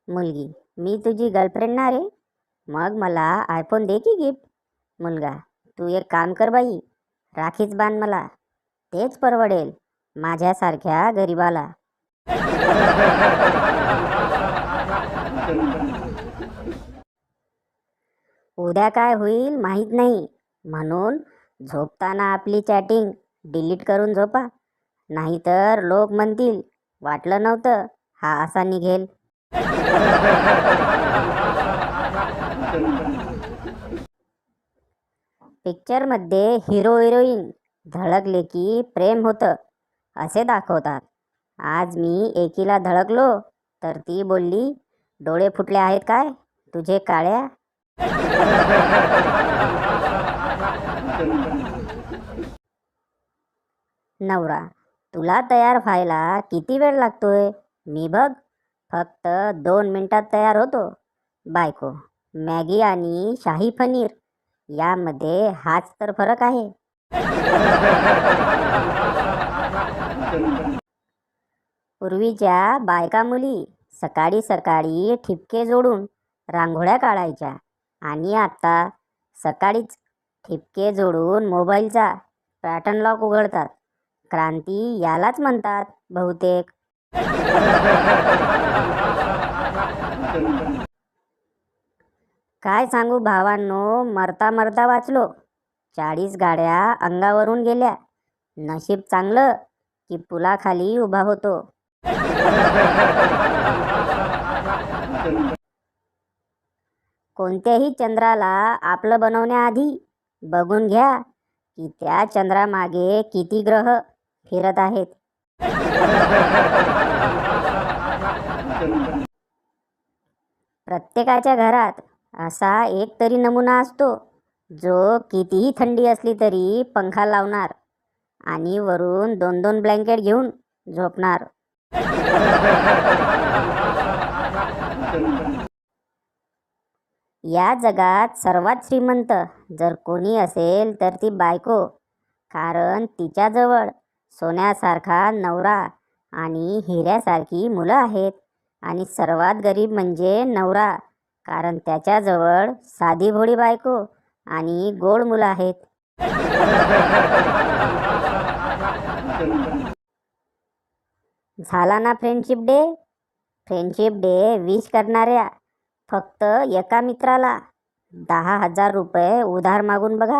मुलगी, मी तुझी गर्लफ्रेंड ना रे. मग मला आयफोन दे की गिफ्ट. मुलगा, तू एक काम कर बाई, राखीच बांध मला, तेच परवडेल माझ्यासारख्या गरीबाला. उद्या काय होईल माहीत नाही, म्हणून झोपताना आपली चॅटिंग डिलीट करून झोपा, नाहीतर लोक म्हणतील वाटलं नव्हतं हा असा निघेल. पिक्चरमध्ये हिरो हिरोईन धडकले की प्रेम होतं असे दाखवतात. आज मी एकीला धडकलो तर ती बोलली, डोळे फुटले आहेत काय तुझे काळ्या. नवरा, तुला तयार व्हायला किती वेळ लागतोय. मी बघ फक्त 2 मिनिटात तयार होतो. बायको, मॅगी आणि शाही पनीर यामध्ये हाच तर फरक आहे. पूर्वीच्या बायका मुली सकाळी सकाळी ठिपके जोडून रांगोळ्या काढायच्या आणि आता सकाळीच ठिपके जोडून मोबाईलचा पॅटर्न लॉक उघडतात. क्रांती यालाच म्हणतात बहुतेक. काय सांगू भावांनो, मरता मरता वाचलो. 40 गाड्या अंगावरून गेल्या. नशीब चांगलं की पुलाखाली उभा होतो. कोणत्याही चंद्राला आपलं बनवण्याआधी बघून घ्या की त्या चंद्रामागे किती ग्रह फिरत आहेत. प्रत्येकाच्या घरात असा एक तरी नमुना असतो जो कितीही थंडी असली तरी पंखा लावणार आणि वरून 2-2 ब्लँकेट घेऊन झोपणार. या जगात सर्वात श्रीमंत जर कोणी असेल तर ती बायको, कारण तिच्याजवळ सोन्यासारखा नवरा आणि हिऱ्यासारखी मुलं आहेत. आणि सर्वात गरीब म्हणजे नवरा, कारण त्याच्याजवळ साधी भोळी बायको आणि गोड मुलं आहेत. झाला ना friendship day. Friendship day wish करणाऱ्या फक्त एका मित्राला 10,000 रुपये उधार मागून बघा.